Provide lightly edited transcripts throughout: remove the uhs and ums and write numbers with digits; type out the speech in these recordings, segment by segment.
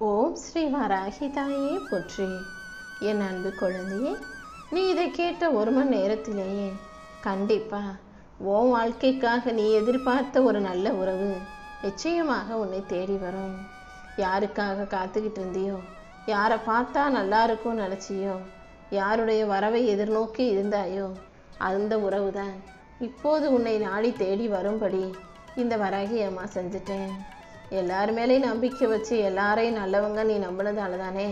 ஓம் ஸ்ரீ வராகி தாயே போற்றி. என் அன்பு குழந்தையே, நீ இதை கேட்ட ஒரு மணி நேரத்திலேயே கண்டிப்பா உன் வாழ்க்கைக்காக நீ எதிர்பார்த்த ஒரு நல்ல உறவு நிச்சயமாக உன்னை தேடி வரும். யாருக்காக காத்துக்கிட்டு இருந்தியோ, யாரை பார்த்தா நல்லா இருக்கும்னு நினச்சியோ, யாருடைய வரவை எதிர்நோக்கி இருந்தாயோ, அந்த உறவு தான் இப்போது உன்னை நாடி தேடி வரும்படி இந்த வராகி அம்மா செஞ்சுட்டேன். எல்லார் மேலேயும் நம்பிக்கை வச்சு எல்லாரையும் நல்லவங்க நீ நம்பினதால தானே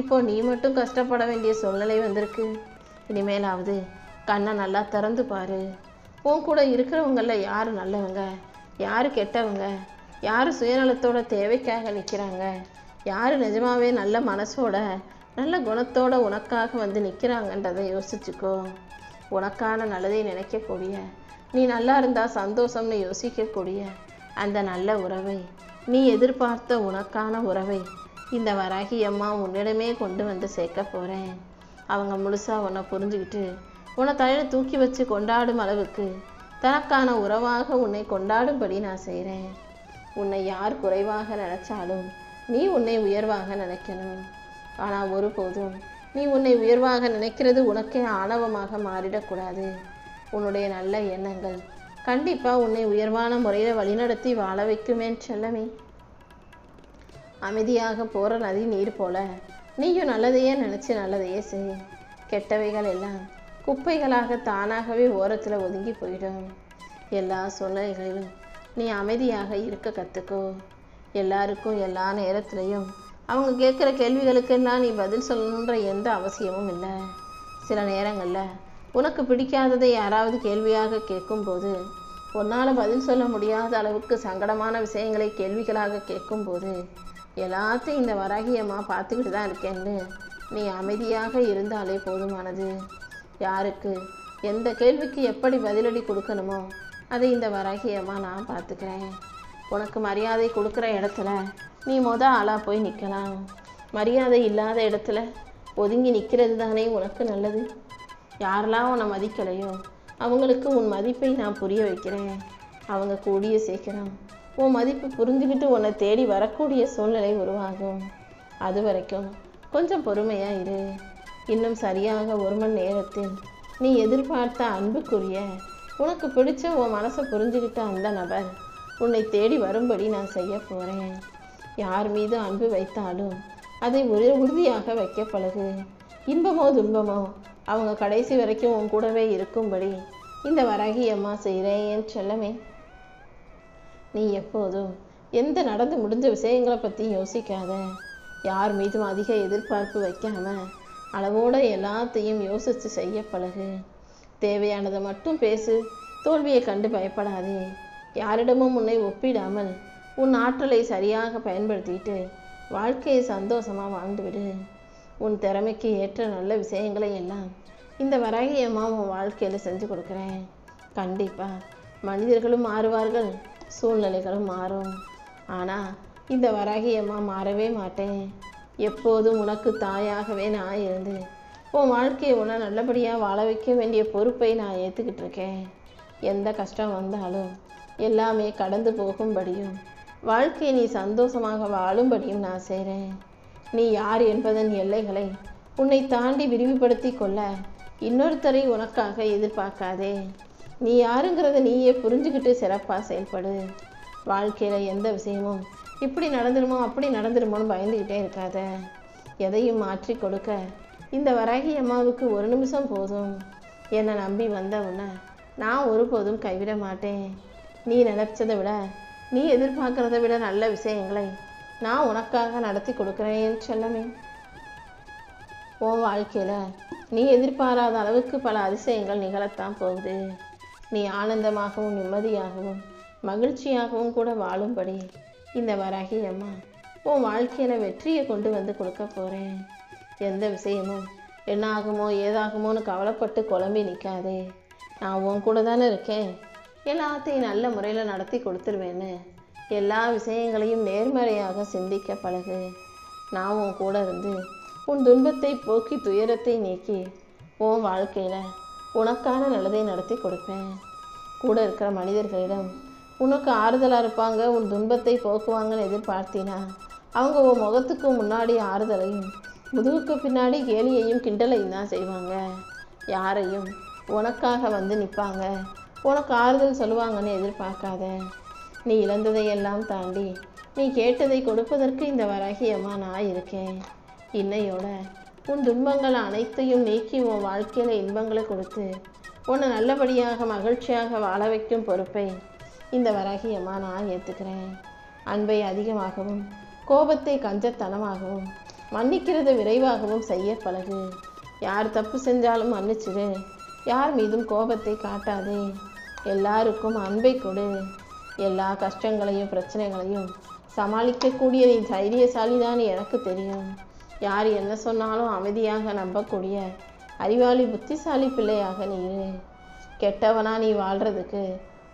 இப்போ நீ மட்டும் கஷ்டப்பட வேண்டிய சூழ்நிலை வந்திருக்கு. இனிமேலாவது கண்ணை நல்லா திறந்து பாரு. உன் கூட இருக்கிறவங்களில் யார் நல்லவங்க, யார் கெட்டவங்க, யார் சுயநலத்தோட தேவைக்காக நிற்கிறாங்க, யார் நிஜமாவே நல்ல மனசோட நல்ல குணத்தோட உனக்காக வந்து நிற்கிறாங்கன்றதை யோசிச்சுக்கோ. உனக்கான நல்லதை நினைக்கக்கூடிய, நீ நல்லா இருந்தால் சந்தோஷம்னு யோசிக்கக்கூடிய அந்த நல்ல உறவை, நீ எதிர்பார்த்த உனக்கான உறவை இந்த வராகி அம்மா உன்னிடமே கொண்டு வந்து சேர்க்க போகிறேன். அவங்க முழுசாக உன்னை புரிஞ்சுக்கிட்டு உன்னை தலையில் தூக்கி வச்சு கொண்டாடும் அளவுக்கு தனக்கான உறவாக உன்னை கொண்டாடும்படி நான் செய்கிறேன். உன்னை யார் குறைவாக நினச்சாலும் நீ உன்னை உயர்வாக நினைக்கணும். ஆனால் ஒருபோதும் நீ உன்னை உயர்வாக நினைக்கிறது உனக்கே ஆணவமாக மாறிடக்கூடாது. உன்னுடைய நல்ல எண்ணங்கள் கண்டிப்பாக உன்னை உயர்வான முறையில் வழிநடத்தி வாழ வைக்குமேன்னு செல்லமே. அமைதியாக போகிற நதி நீர் போல நீயும் நல்லதையே நினச்சி நல்லதையே செய். கெட்டவைகள் எல்லாம் குப்பைகளாக தானாகவே ஓரத்தில் ஒதுங்கி போயிடும். எல்லா சூழ்நிலைகளிலும் நீ அமைதியாக இருக்க கற்றுக்கோ. எல்லாருக்கும் எல்லா நேரத்துலையும் அவங்க கேட்குற கேள்விகளுக்கெல்லாம் நீ பதில் சொல்லணுன்ற எந்த அவசியமும் இல்லை. சில நேரங்களில் உனக்கு பிடிக்காததை யாராவது கேள்வியாக கேட்கும்போது, உன்னால் பதில் சொல்ல முடியாத அளவுக்கு சங்கடமான விஷயங்களை கேள்விகளாக கேட்கும்போது, எல்லாத்தையும் இந்த வராகி அம்மா பார்த்துக்கிட்டு தான் இருக்கேன்னு நீ அமைதியாக இருந்தாலே போதுமானது. யாருக்கு எந்த கேள்விக்கு எப்படி பதிலடி கொடுக்கணுமோ அதை இந்த வராகி அம்மா நான் பார்த்துக்கிறேன். உனக்கு மரியாதை கொடுக்குற இடத்துல நீ ஆளாக போய் நிற்கலாம். மரியாதை இல்லாத இடத்துல ஒதுங்கி நிற்கிறது தானே உனக்கு நல்லது. யாரெல்லாம் உன்னை மதிக்கலையோ அவங்களுக்கு உன் மதிப்பை நான் புரிய வைக்கிறேன். அவங்க கூடிய சீக்கிரம் உன் மதிப்பு புரிஞ்சுக்கிட்டு உன்னை தேடி வரக்கூடிய சூழ்நிலை உருவாகும். அது வரைக்கும் கொஞ்சம் பொறுமையாக இரு. இன்னும் சரியாக ஒரு மணி நேரத்தில் நீ எதிர்பார்த்த அன்புக்குரிய, உனக்கு பிடிச்ச உன் மனசை புரிஞ்சுக்கிட்ட அந்த நபர் உன்னை தேடி வரும்படி நான் செய்ய போகிறேன். யார் மீது அன்பு வைத்தாலும் அதை உறுதியாக வைக்க பழகு. இன்பமோ துன்பமோ அவங்க கடைசி வரைக்கும் உன் கூடவே இருக்கும்படி இந்த வராகி அம்மா செய்கிறேன் என் செல்லமே. நீ எப்போதும் எந்த நடந்து முடிஞ்ச விஷயங்களை பற்றி யோசிக்காத. யார் மீதும் அதிக எதிர்பார்ப்பு வைக்காம அளவோடு எல்லாத்தையும் யோசித்து செய்ய பழகு. தேவையானதை மட்டும் பேசு. தோல்வியை கண்டு பயப்படாதே. யாரிடமும் உன்னை ஒப்பிடாமல் உன் ஆற்றலை சரியாக பயன்படுத்திட்டு வாழ்க்கையை சந்தோஷமாக வாழ்ந்துவிடு. உன் திறமைக்கு ஏற்ற நல்ல விஷயங்களை எல்லாம் இந்த வராகி அம்மா உன் வாழ்க்கையில் செஞ்சு கொடுக்குறேன். கண்டிப்பாக மனிதர்களும் மாறுவார்கள், சூழ்நிலைகளும் மாறும். ஆனால் இந்த வராகி அம்மா மாறவே மாட்டேன். எப்போதும் உனக்கு தாயாகவே நான் இருந்து உன் வாழ்க்கையை உன்னை நல்லபடியாக வாழ வைக்க வேண்டிய பொறுப்பை நான் ஏற்றுக்கிட்டு இருக்கேன். எந்த கஷ்டம் வந்தாலும் எல்லாமே கடந்து போகும்படியும் வாழ்க்கையை நீ சந்தோஷமாக வாழும்படியும் நான் செய்கிறேன். நீ யார் என்பதன் எல்லைகளை உன்னை தாண்டி விரிவுபடுத்தி கொள்ள இன்னொருத்தரை உனக்காக எதிர்பார்க்காதே. நீ யாருங்கிறத நீயே புரிஞ்சுக்கிட்டு சிறப்பாக செயல்படு. வாழ்க்கையில் எந்த விஷயமும் இப்படி நடந்துடுமோ அப்படி நடந்துடுமோன்னு பயந்துக்கிட்டே இருக்காத. எதையும் மாற்றி கொடுக்க இந்த வராகி அம்மாவுக்கு ஒரு நிமிஷம் போதும். என்னை நம்பி வந்த உன்னை நான் ஒருபோதும் கைவிட மாட்டேன். நீ நினைச்சதை விட, நீ எதிர்பார்க்கிறத விட நல்ல விஷயங்களை நான் உனக்காக நடத்தி கொடுக்குறேன் செல்லமே. உன் வாழ்க்கையில் நீ எதிர்பாராத அளவுக்கு பல அதிசயங்கள் நிகழத்தான் போகுது. நீ ஆனந்தமாகவும் நிம்மதியாகவும் மகிழ்ச்சியாகவும் கூட வாழும்படி இந்த வராகி அம்மா உன் வாழ்க்கையில் வெற்றியை கொண்டு வந்து கொடுக்க போகிறேன். எந்த விஷயமும் என்ன ஆகுமோ ஏதாகுமோன்னு கவலைப்பட்டு குழம்பி நிற்காதே. நான் உன் கூட தானே இருக்கேன், எல்லாத்தையும் நல்ல முறையில் நடத்தி கொடுத்துருவேன்னு எல்லா விஷயங்களையும் நேர்மறையாக சிந்திக்க பழகு. நான் உன் கூட இருந்து உன் துன்பத்தை போக்கி துயரத்தை நீக்கி உன் வாழ்க்கையில் உனக்கான நல்லதை நடத்தி கொடுப்பேன். கூட இருக்கிற மனிதர்களிடம் உனக்கு ஆறுதலாக இருப்பாங்க, உன் துன்பத்தை போக்குவாங்கன்னு எதிர்பார்த்தினா அவங்க உன் முகத்துக்கு முன்னாடி ஆறுதலையும் முதுகுக்கு பின்னாடி கேலியையும் கிண்டலையும் தான் செய்வாங்க. யாரையும் உனக்காக வந்து நிற்பாங்க, உனக்கு ஆறுதல் சொல்லுவாங்கன்னு எதிர்பார்க்காத. நீ இழந்ததையெல்லாம் தாண்டி நீ கேட்டதை கொடுப்பதற்கு இந்த வராகியம்மா நான் இருக்கேன். இன்னையோட உன் துன்பங்கள் அனைத்தையும் நீக்கி உன் வாழ்க்கையில் இன்பங்களை கொடுத்து உன்னை நல்லபடியாக மகிழ்ச்சியாக வாழ வைக்கும் பொறுப்பை இந்த வராகியம்மா நான் ஏற்றுக்கிறேன். அன்பை அதிகமாகவும் கோபத்தை கஞ்சத்தனமாகவும் மன்னிக்கிறது விரைவாகவும் செய்ய பழகு. யார் தப்பு செஞ்சாலும் மன்னிச்சிடு. யார் மீதும் கோபத்தை காட்டாதே. எல்லாருக்கும் அன்பை கொடு. எல்லா கஷ்டங்களையும் பிரச்சனைகளையும் சமாளிக்கக்கூடிய நீ தைரியசாலிதான் எனக்கு தெரியும். யார் என்ன சொன்னாலும் அமைதியாக நம்பக்கூடிய அறிவாளி புத்திசாலி பிள்ளையாக நீ இரு. கெட்டவனா நீ வாழ்கிறதுக்கு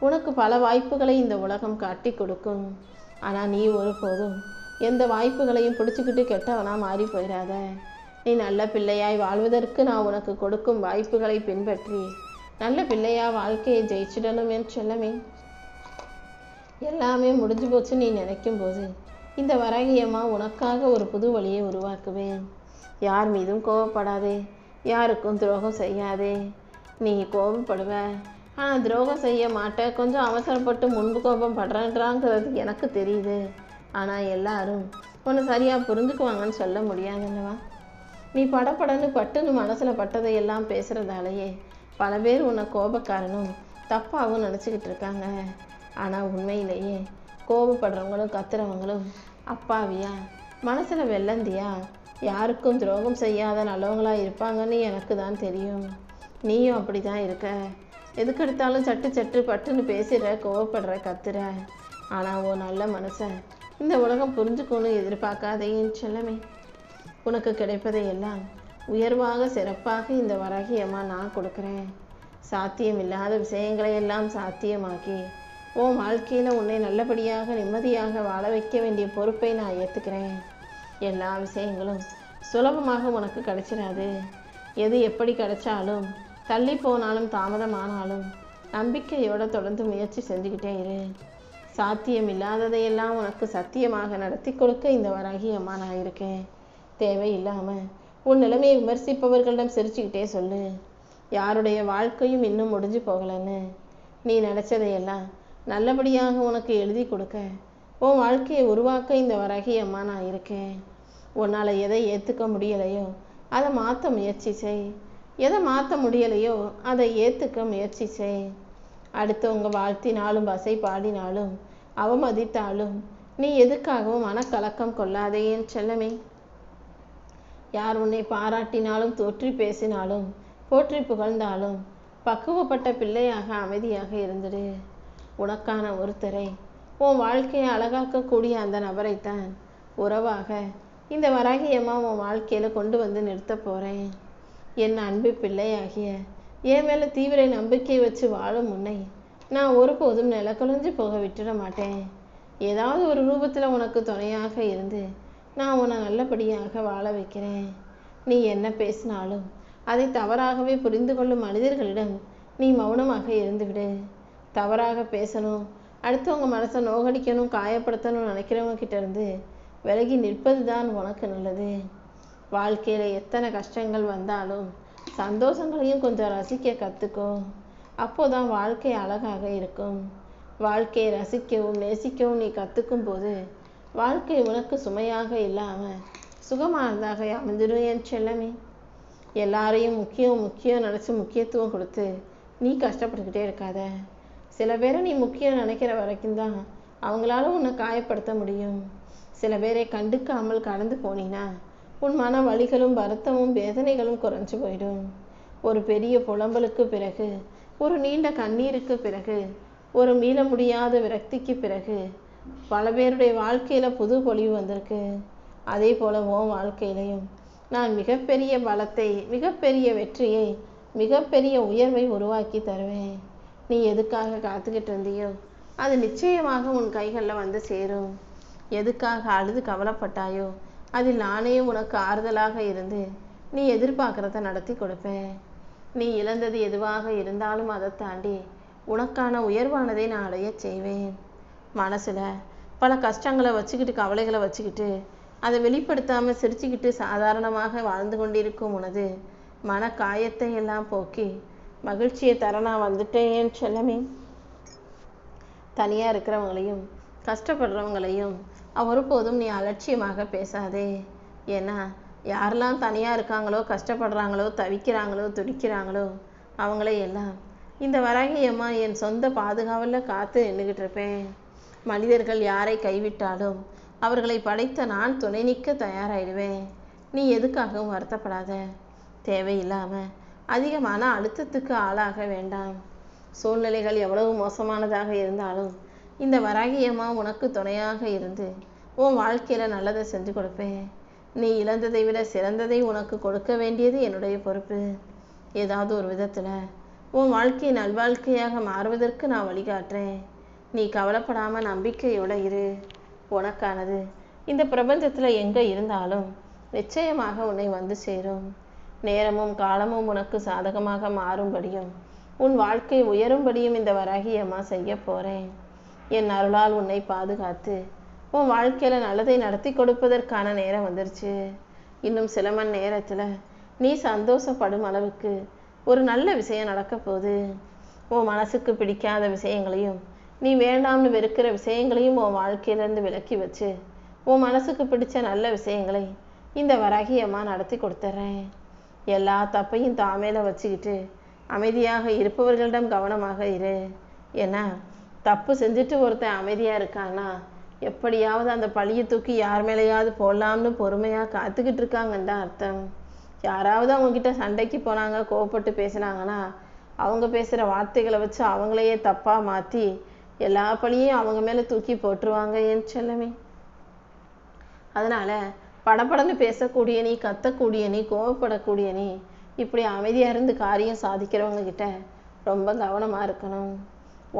உனக்கு பல வாய்ப்புகளை இந்த உலகம் காட்டி கொடுக்கும். ஆனால் நீ ஒருபோதும் எந்த வாய்ப்புகளையும் பிடிச்சிக்கிட்டு கெட்டவனா மாறி போயிடாத. நீ நல்ல பிள்ளையாய் வாழ்வதற்கு நான் உனக்கு கொடுக்கும் வாய்ப்புகளை பின்பற்றி நல்ல பிள்ளையா வாழ்க்கையை ஜெயிச்சிடணும் என் செல்லமே. எல்லாமே முடிஞ்சு போச்சு நீ நினைக்கும் போது இந்த வராகியம்மா உனக்காக ஒரு புது வழியை உருவாக்குவேன். யார் மீதும் கோபப்படாதே, யாருக்கும் துரோகம் செய்யாதே. நீ கோபப்படுவ, ஆனால் துரோகம் செய்ய மாட்ட. கொஞ்சம் அவசரப்பட்டு முன்பு கோபம் படுறன்றாங்கிறது எனக்கு தெரியுது. ஆனால் எல்லாரும் உன்னை சரியாக புரிஞ்சுக்குவாங்கன்னு சொல்ல முடியாதுல்லவா? நீ படப்படன்னு பட்டுன்னு மனசில் பட்டதையெல்லாம் பேசுகிறதாலேயே பல பேர் உன்னை கோபக்காரனும் தப்பாகவும் நினச்சிக்கிட்டு இருக்காங்க. ஆனால் உண்மையிலேயே கோபப்படுறவங்களும் கத்துறவங்களும் அப்பாவியா மனசில் வெள்ளந்தியா யாருக்கும் துரோகம் செய்யாத நல்லவங்களாக இருப்பாங்கன்னு எனக்கு தான் தெரியும். நீயும் அப்படி தான் இருக்க. எதுக்கெடுத்தாலும் சட்டு சட்டு பட்டுன்னு பேசுகிற, கோவப்படுற, கத்துற. ஆனால் உன் நல்ல மனசை இந்த உலகம் புரிஞ்சுக்கணும்னு எதிர்பார்க்காதேன்னு செல்லமே. உனக்கு கிடைப்பதையெல்லாம் உயர்வாக சிறப்பாக இந்த வராகியம்மா நான் கொடுக்குறேன். சாத்தியம் இல்லாத விஷயங்களை எல்லாம் சாத்தியமாக்கி உன் வாழ்க்கையில் உன்னை நல்லபடியாக நிம்மதியாக வாழ வைக்க வேண்டிய பொறுப்பை நான் ஏற்றுக்கிறேன். எல்லா விஷயங்களும் சுலபமாக உனக்கு கிடைச்சிடாது. எது எப்படி கிடைச்சாலும் தள்ளி போனாலும் தாமதமானாலும் நம்பிக்கையோடு தொடர்ந்து முயற்சி செஞ்சுக்கிட்டே இரு. சாத்தியம் இல்லாததையெல்லாம் உனக்கு சத்தியமாக நடத்தி கொடுக்க இந்த வராகியம்மா நான் இருக்கேன். தேவையில்லாமல் உன் நிலைமையை விமர்சிப்பவர்களிடம் சிரிச்சுக்கிட்டே சொல்லு, யாருடைய வாழ்க்கையும் இன்னும் முடிஞ்சு போகலன்னு. நீ நினச்சதையெல்லாம் நல்லபடியாக உனக்கு எழுதி கொடுக்க, உன் வாழ்க்கையை உருவாக்க இந்த வராகியம்மா நான் இருக்கேன். உன்னால் எதை ஏற்றுக்க முடியலையோ அதை மாற்ற முயற்சி செய். எதை மாற்ற முடியலையோ அதை ஏற்றுக்க முயற்சி செய். அடுத்தவங்க வாழ்த்தினாலும் வசை பாடினாலும் அவமதித்தாலும் நீ எதுக்காகவும் மனக்கலக்கம் கொள்ளாதே என் செல்லமே. யார் உன்னை பாராட்டினாலும் தோற்றி பேசினாலும் போற்றி புகழ்ந்தாலும் பக்குவப்பட்ட பிள்ளையாக அமைதியாக இருந்துடு. உனக்கான ஒருத்தரை உன் வாழ்க்கையை அழகாக்கக்கூடிய அந்த நபரைத்தான் உறவாக இந்த வராகியம்மா உன் வாழ்க்கையில் கொண்டு வந்து நிறுத்த போகிறேன். என் அன்பு பிள்ளையாகிய என் மேலே தீவிர நம்பிக்கை வச்சு வாழும் உன்னை நான் ஒருபோதும் நிலக்குலைஞ்சு போக விட்டுட மாட்டேன். ஏதாவது ஒரு ரூபத்தில் உனக்கு துணையாக இருந்து நான் உன்னை நல்லபடியாக வாழ வைக்கிறேன். நீ என்ன பேசினாலும் அதை தவறாகவே புரிந்து கொள்ளும் மனிதர்களிடம் நீ மௌனமாக இருந்துவிடு. தவறாக பேசணும், அடுத்தவங்க மனசை நோகடிக்கணும், காயப்படுத்தணும்னு நினைக்கிறவங்க கிட்ட இருந்து விலகி நிற்பது தான் உனக்கு நல்லது. வாழ்க்கையில் எத்தனை கஷ்டங்கள் வந்தாலும் சந்தோஷங்களையும் கொஞ்சம் ரசிக்க கற்றுக்கோ. அப்போதான் வாழ்க்கை அழகாக இருக்கும். வாழ்க்கையை ரசிக்கவும் நேசிக்கவும் நீ கற்றுக்கும் போது வாழ்க்கை உனக்கு சுமையாக இல்லாமல் சுகமானதாக அமைஞ்சிடும் என் செல்லமே. எல்லாரையும் முக்கியம் நினச்சி முக்கியத்துவம் கொடுத்து நீ கஷ்டப்பட்டுக்கிட்டே இருக்காத. சில பேரை நீ முக்கியம் நினைக்கிற வரைக்கும் தான் அவங்களால உன்னை காயப்படுத்த முடியும். சில பேரை கண்டுக்காமல் கடந்து போனீன்னா உன் மன வலிகளும் வருத்தமும் வேதனைகளும் குறைஞ்சு போயிடும். ஒரு பெரிய புலம்பலுக்கு பிறகு, ஒரு நீண்ட கண்ணீருக்கு பிறகு, ஒரு மீள முடியாத விரக்திக்கு பிறகு பல பேருடைய வாழ்க்கையில் புது பொலிவு வந்திருக்கு. அதே போல உன் வாழ்க்கையிலையும் நான் மிகப்பெரிய பலத்தை, மிகப்பெரிய வெற்றியை, மிகப்பெரிய உயர்வை உருவாக்கி தருவேன். நீ எதுக்காக காத்துக்கிட்டு இருந்தியோ அது நிச்சயமாக உன் கைகளில் வந்து சேரும். எதுக்காக அழுது கவலைப்பட்டாயோ அதில் நானே உனக்கு ஆறுதலாக இருந்து நீ எதிர்பார்க்குறத நடத்தி கொடுப்பேன். நீ இழந்தது எதுவாக இருந்தாலும் அதை தாண்டி உனக்கான உயர்வானதை நான் அடைய செய்வேன். மனசில் பல கஷ்டங்களை வச்சுக்கிட்டு கவலைகளை வச்சுக்கிட்டு அதை வெளிப்படுத்தாமல் சிரிச்சுக்கிட்டு சாதாரணமாக வாழ்ந்து கொண்டிருக்கும் உனது மன காயத்தை எல்லாம் போக்கி மகிழ்ச்சியை தர நான் வந்துட்டேன் செல்லமே. தனியாக இருக்கிறவங்களையும் கஷ்டப்படுறவங்களையும் ஒருபோதும் நீ அலட்சியமாக பேசாதே. ஏன்னா யாரெல்லாம் தனியாக இருக்காங்களோ, கஷ்டப்படுறாங்களோ, தவிக்கிறாங்களோ, துடிக்கிறாங்களோ அவங்களே எல்லாம் இந்த வராகி அம்மா என் சொந்த பாதுகாவலில் காத்து நின்றுக்கிட்டு இருப்பேன். மனிதர்கள் யாரை கைவிட்டாலும் அவர்களை படைத்த நான் துணை நிற்க தயாராகிடுவேன். நீ எதுக்காகவும் வருத்தப்படாத. தேவையில்லாமல் அதிகமான அழுத்தத்துக்கு ஆளாக வேண்டாம். சூழ்நிலைகள் எவ்வளவு மோசமானதாக இருந்தாலும் இந்த வராகி அம்மா உனக்கு துணையாக இருந்து உன் வாழ்க்கையில் நல்லதை செஞ்சு கொடுப்பேன். நீ இழந்ததை விட சிறந்ததை உனக்கு கொடுக்க வேண்டியது என்னுடைய பொறுப்பு. ஏதாவது ஒரு விதத்தில் உன் வாழ்க்கை நல்வாழ்க்கையாக மாறுவதற்கு நான் வழிகாட்டுறேன். நீ கவலைப்படாமல் நம்பிக்கையோடு இரு. உனக்கானது இந்த பிரபஞ்சத்தில் எங்கே இருந்தாலும் நிச்சயமாக உன்னை வந்து சேரும். நேரமும் காலமும் உனக்கு சாதகமாக மாறும்படியும் உன் வாழ்க்கை உயரும்படியும் இந்த வராகி அம்மா செய்ய போகிறேன். என் அருளால் உன்னை பாதுகாத்து உன் வாழ்க்கையில் நல்லதை நடத்தி கொடுப்பதற்கான நேரம் வந்துருச்சு. இன்னும் சில மணி நேரத்தில் நீ சந்தோஷப்படும் அளவுக்கு ஒரு நல்ல விஷயம் நடக்க போகுது. உன் மனசுக்கு பிடிக்காத விஷயங்களையும் நீ வேண்டாம்னு வெறுக்கிற விஷயங்களையும் உன் வாழ்க்கையிலேருந்து விலக்கி வச்சு உன் மனசுக்கு பிடிச்ச நல்ல விஷயங்களை இந்த வராகி அம்மா நடத்தி கொடுத்துட்றேன். எல்லா தப்பையும் தாமேல வச்சுக்கிட்டு அமைதியாக இருப்பவர்களிடம் கவனமாக இரு. ஏன்னா தப்பு செஞ்சுட்டு ஒருத்தன் அமைதியாக இருக்கான்னா எப்படியாவது அந்த பழியை தூக்கி யார் மேலேயாவது போடலாம்னு பொறுமையாக காத்துக்கிட்டு இருக்காங்கன்னு தான் அர்த்தம். யாராவது அவங்கக்கிட்ட சண்டைக்கு போனாங்க, கோவப்பட்டு பேசுனாங்கன்னா அவங்க பேசுகிற வார்த்தைகளை வச்சு அவங்களையே தப்பாக மாற்றி எல்லா பழியையும் அவங்க மேலே தூக்கி போட்டுருவாங்க என் செல்லமே. அதனால் படப்படன்னு பேசக்கூடிய நீ, கத்தக்கூடிய நீ, கோவப்படக்கூடிய நீ, இப்படி அமைதியாக இருந்து காரியம் சாதிக்கிறவங்க கிட்ட ரொம்ப கவனமாக இருக்கணும்.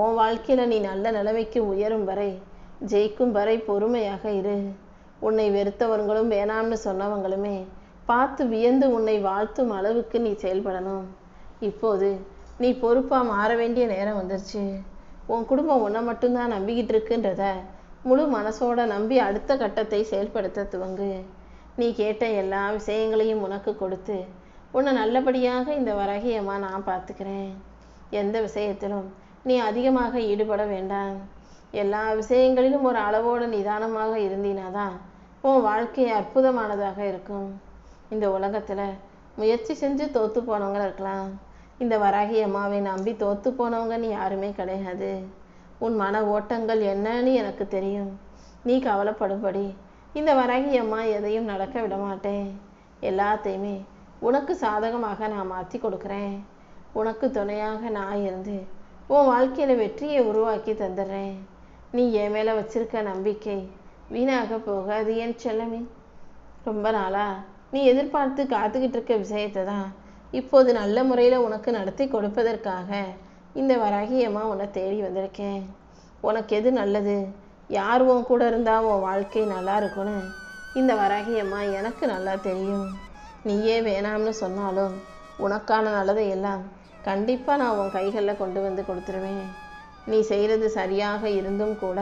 உன் வாழ்க்கையில் நீ நல்ல நிலைமைக்கு உயரும் வரை, ஜெயிக்கும் வரை பொறுமையாக இரு. உன்னை வெறுத்தவங்களும் வேணாம்னு சொன்னவங்களுமே பார்த்து வியந்து உன்னை வாழ்த்தும் அளவுக்கு நீ செயல்படணும். இப்போது நீ பொறுப்பாக மாற வேண்டிய நேரம் வந்துருச்சு. உன் குடும்பம் உன்னை மட்டும்தான் நம்பிக்கிட்டு இருக்குன்றத முழு மனசோட நம்பி அடுத்த கட்டத்தை செயல்படுத்த துவங்கு. நீ கேட்ட எல்லா விஷயங்களையும் உனக்கு கொடுத்து உன்னை நல்லபடியாக இந்த வராகி அம்மா நான் பார்த்துக்கிறேன். எந்த விஷயத்திலும் நீ அதிகமாக ஈடுபட வேண்டாம். எல்லா விஷயங்களிலும் ஒரு அளவோடு நிதானமாக இருந்தினாதான் உன் வாழ்க்கை அற்புதமானதாக இருக்கும். இந்த உலகத்தில் முயற்சி செஞ்சு தோற்று போனவங்க இருக்கலாம். இந்த வராகி அம்மாவை நம்பி தோற்று போனவங்க நீ யாருமே கிடையாது. உன் மன ஓட்டங்கள் என்னன்னு எனக்கு தெரியும். நீ கவலைப்படும்படி இந்த வராகி அம்மா எதையும் நடக்க விட மாட்டேன். எல்லாத்தையுமே உனக்கு சாதகமாக நான் மாற்றி கொடுக்குறேன். உனக்கு துணையாக நான் இருந்து உன் வாழ்க்கையில் வெற்றியை உருவாக்கி தந்துடுறேன். நீ என் மேலே வச்சிருக்க நம்பிக்கை வீணாக போகாது என் செல்லமே. ரொம்ப நாளா நீ எதிர்பார்த்து காத்துக்கிட்டு இருக்க விஷயத்தை தான் இப்போது நல்ல முறையில் உனக்கு நடத்தி கொடுப்பதற்காக இந்த வராகி அம்மா உன்னை தேடி வந்திருக்கேன். உனக்கு எது நல்லது, யார் உன் கூட இருந்தால் உன் வாழ்க்கை நல்லா இருக்கும்னு இந்த வராகி அம்மா எனக்கு நல்லா தெரியும். நீயே வேணாம்னு சொன்னாலும் உனக்கான நல்லதை எல்லாம் கண்டிப்பாக நான் உன் கைகளில் கொண்டு வந்து கொடுத்துருவேன். நீ செய்கிறது சரியாக இருந்தும் கூட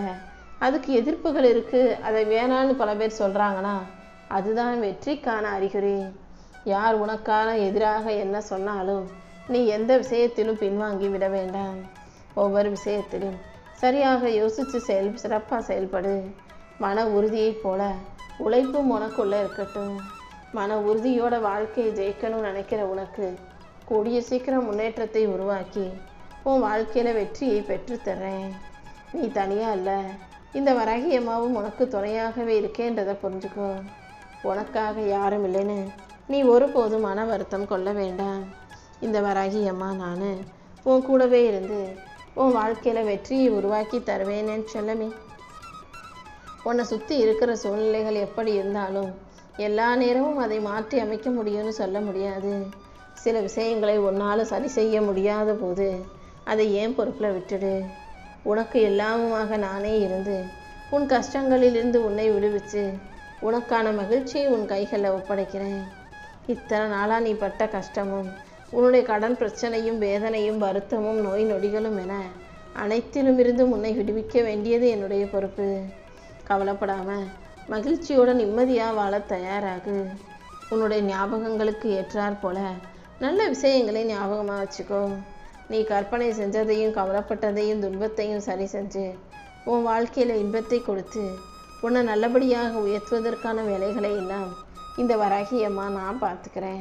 அதுக்கு எதிர்ப்புகள் இருக்குது, அதை வேணான்னு பல பேர் சொல்கிறாங்கன்னா அதுதான் வெற்றிக்கான அறிகுறி. யார் உனக்கான எதிராக என்ன சொன்னாலும் நீ எந்த விஷயத்திலும் பின்வாங்கி விட வேண்டாம். ஒவ்வொரு விஷயத்திலும் சரியாக யோசித்து சிறப்பாக செயல்படு. மன உறுதியைப் போல உழைப்பும் உனக்குள்ளே இருக்கட்டும். மன உறுதியோட வாழ்க்கையை ஜெயிக்கணும்னு நினைக்கிற உனக்கு கூடிய சீக்கிரம் முன்னேற்றத்தை உருவாக்கி உன் வாழ்க்கையில் வெற்றியை பெற்றுத்தர்றேன். நீ தனியாக இல்லை, இந்த வராகி அம்மாவும் உனக்கு துணையாகவே இருக்கேன்றதை புரிஞ்சுக்கோ. உனக்காக யாரும் இல்லைன்னு நீ ஒருபோதும் மன வருத்தம் கொள்ள வேண்டாம். இந்த வராகி அம்மா நான் உன் கூடவே இருந்து உன் வாழ்க்கையில் வெற்றியை உருவாக்கி தருவேன்னு செல்லமே. உன்னை சுற்றி இருக்கிற சூழ்நிலைகள் எப்படி இருந்தாலும் எல்லா நேரமும் அதை மாற்றி அமைக்க முடியும்னு சொல்ல முடியாது. சில விஷயங்களை உன்னால் சரி செய்ய முடியாத போது அதை ஏன் பொறுப்பில் விட்டுடு. உனக்கு எல்லாமுமாக நானே இருந்து உன் கஷ்டங்களிலிருந்து உன்னை விடுவிச்சு உனக்கான மகிழ்ச்சியை உன் கைகளில் ஒப்படைக்கிறேன். இத்தனை நாளாக நீ பட்ட கஷ்டமும் உன்னுடைய கடன் பிரச்சனையும் வேதனையும் வருத்தமும் நோய் நொடிகளும் என அனைத்திலும் இருந்து உன்னை விடுவிக்க வேண்டியது என்னுடைய பொறுப்பு. கவலைப்படாம மகிழ்ச்சியோட நிம்மதியாக வாழ தயாராகு. உன்னுடைய ஞாபகங்களுக்கு ஏற்றாற் போல நல்ல விஷயங்களை ஞாபகமாக வச்சுக்கோ. நீ கற்பனை செஞ்சதையும் கவலைப்பட்டதையும் துன்பத்தையும் சரி செஞ்சு உன் வாழ்க்கையில் இன்பத்தை கொடுத்து உன்னை நல்லபடியாக உயர்த்துவதற்கான வேலைகளை எல்லாம் இந்த வராகி அம்மா நான் பார்த்துக்கிறேன்.